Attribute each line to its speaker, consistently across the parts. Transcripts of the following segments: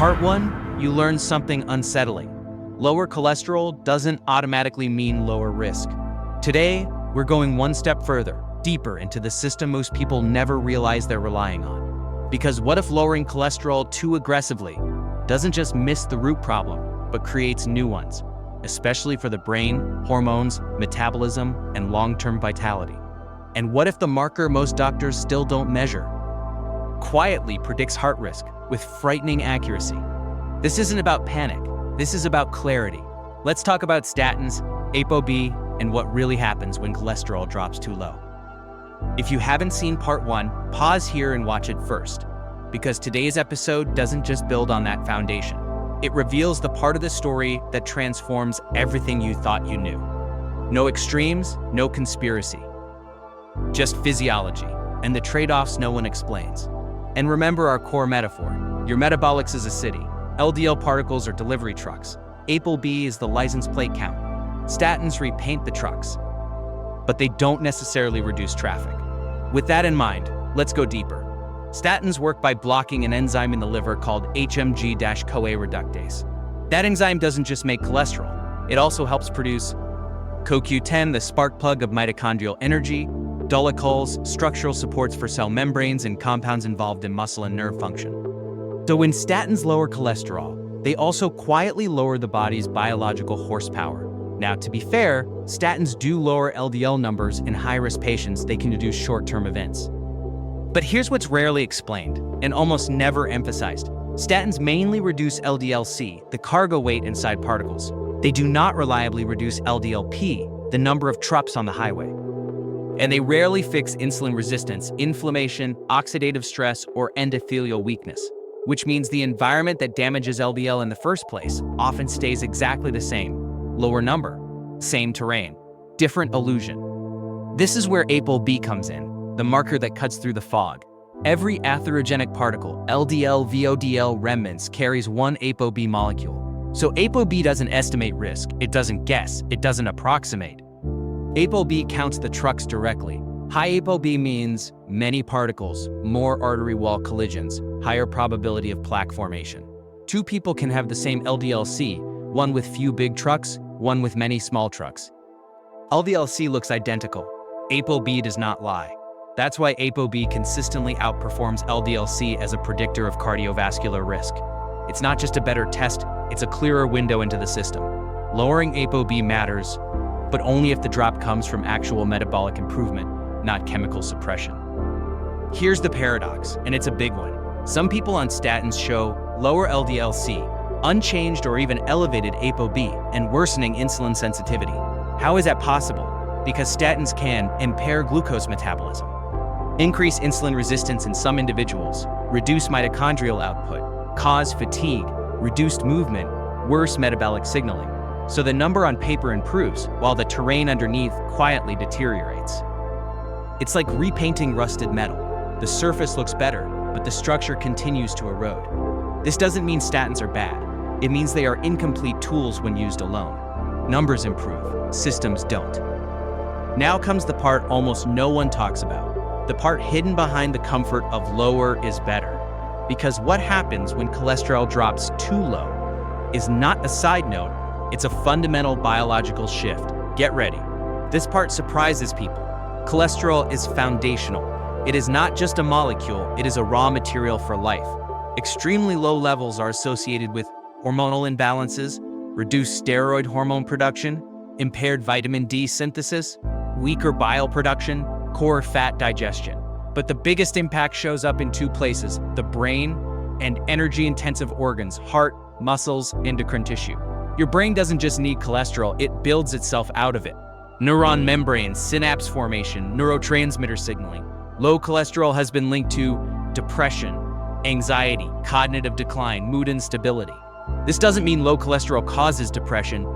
Speaker 1: Part 1, you learn something unsettling. Lower cholesterol doesn't automatically mean lower risk. Today, we're going one step further, deeper into the system most people never realize they're relying on. Because what if lowering cholesterol too aggressively doesn't just miss the root problem, but creates new ones, especially for the brain, hormones, metabolism, and long-term vitality? And what if the marker most doctors still don't measure quietly predicts heart risk with frightening accuracy? This isn't about panic. This is about clarity. Let's talk about statins, ApoB, and what really happens when cholesterol drops too low. If you haven't seen part 1, pause here and watch it first, because today's episode doesn't just build on that foundation. It reveals the part of the story that transforms everything you thought you knew. No extremes, no conspiracy. Just physiology, and the trade-offs no one explains. And remember our core metaphor. Your metabolics is a city. LDL particles are delivery trucks. ApoB is the license plate count. Statins repaint the trucks, but they don't necessarily reduce traffic. With that in mind, let's go deeper. Statins work by blocking an enzyme in the liver called HMG-CoA reductase. That enzyme doesn't just make cholesterol. It also helps produce CoQ10, the spark plug of mitochondrial energy, dolichols, structural supports for cell membranes, and compounds involved in muscle and nerve function. So when statins lower cholesterol, they also quietly lower the body's biological horsepower. Now, to be fair, statins do lower LDL numbers in high-risk patients. They can reduce short-term events. But here's what's rarely explained and almost never emphasized. Statins mainly reduce LDL-C, the cargo weight inside particles. They do not reliably reduce LDL-P, the number of TRUPs on the highway. And they rarely fix insulin resistance, inflammation, oxidative stress, or endothelial weakness, which means the environment that damages LDL in the first place often stays exactly the same. Lower number, same terrain, different illusion. This is where ApoB comes in, the marker that cuts through the fog. Every atherogenic particle, LDL, VODL remnants, carries one ApoB molecule. So ApoB doesn't estimate risk, it doesn't guess, it doesn't approximate. ApoB counts the trucks directly. High ApoB means many particles, more artery wall collisions, higher probability of plaque formation. Two people can have the same LDL-C, one with few big trucks, one with many small trucks. LDL-C looks identical. ApoB does not lie. That's why ApoB consistently outperforms LDL-C as a predictor of cardiovascular risk. It's not just a better test, it's a clearer window into the system. Lowering ApoB matters, but only if the drop comes from actual metabolic improvement, not chemical suppression. Here's the paradox, and it's a big one. Some people on statins show lower LDL-C, unchanged or even elevated ApoB, and worsening insulin sensitivity. How is that possible? Because statins can impair glucose metabolism, increase insulin resistance in some individuals, reduce mitochondrial output, cause fatigue, reduced movement, worse metabolic signaling. So the number on paper improves, while the terrain underneath quietly deteriorates. It's like repainting rusted metal. The surface looks better, but the structure continues to erode. This doesn't mean statins are bad. It means they are incomplete tools when used alone. Numbers improve, systems don't. Now comes the part almost no one talks about, the part hidden behind the comfort of lower is better. Because what happens when cholesterol drops too low is not a side note, it's a fundamental biological shift. Get ready. This part surprises people. Cholesterol is foundational. It is not just a molecule, it is a raw material for life. Extremely low levels are associated with hormonal imbalances, reduced steroid hormone production, impaired vitamin D synthesis, weaker bile production, poor fat digestion. But the biggest impact shows up in two places: the brain and energy-intensive organs, heart, muscles, endocrine tissue. Your brain doesn't just need cholesterol, it builds itself out of it. Neuron membranes, synapse formation, neurotransmitter signaling. Low cholesterol has been linked to depression, anxiety, cognitive decline, mood instability. This doesn't mean low cholesterol causes depression.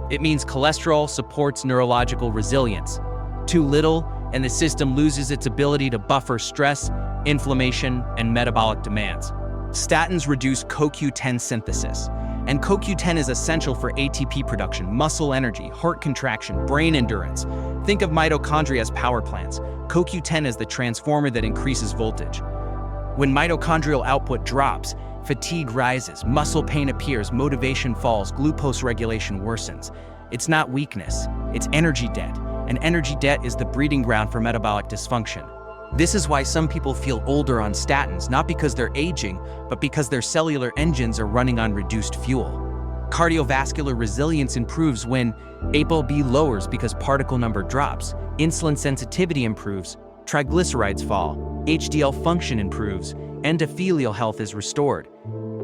Speaker 1: It means cholesterol supports neurological resilience. Too little, and the system loses its ability to buffer stress, inflammation, and metabolic demands. Statins reduce CoQ10 synthesis, and CoQ10 is essential for ATP production, muscle energy, heart contraction, brain endurance. Think of mitochondria as power plants. CoQ10 is the transformer that increases voltage. When mitochondrial output drops, Fatigue rises, muscle pain appears, motivation falls, glucose regulation worsens. It's not weakness, it's energy debt, and energy debt is the breeding ground for metabolic dysfunction. This is why some people feel older on statins, not because they're aging, but because their cellular engines are running on reduced fuel. Cardiovascular resilience improves when ApoB lowers because particle number drops, insulin sensitivity improves, triglycerides fall, HDL function improves, endothelial health is restored.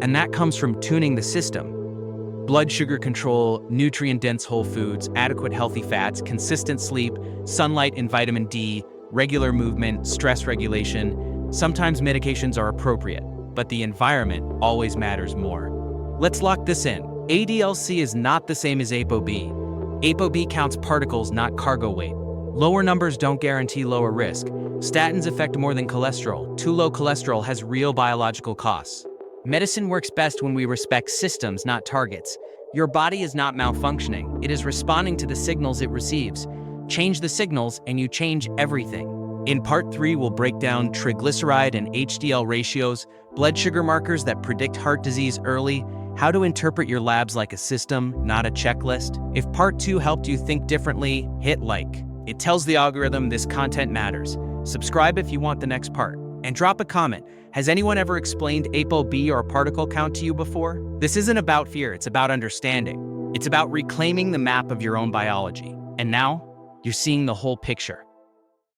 Speaker 1: And that comes from tuning the system. Blood sugar control, nutrient-dense whole foods, adequate healthy fats, consistent sleep, sunlight and vitamin D, regular movement, stress regulation. Sometimes medications are appropriate, but the environment always matters more. Let's lock this in. LDL-C is not the same as ApoB. ApoB counts particles, not cargo weight. Lower numbers don't guarantee lower risk. Statins affect more than cholesterol. Too low cholesterol has real biological costs. Medicine works best when we respect systems, not targets. Your body is not malfunctioning. It is responding to the signals it receives. Change the signals and you change everything. In part 3, we'll break down triglyceride and HDL ratios, blood sugar markers that predict heart disease early, how to interpret your labs like a system, not a checklist. If part 2 helped you think differently, hit like. It tells the algorithm this content matters. Subscribe if you want the next part. And drop a comment. Has anyone ever explained ApoB or particle count to you before? This isn't about fear, it's about understanding. It's about reclaiming the map of your own biology. And now, you're seeing the whole picture.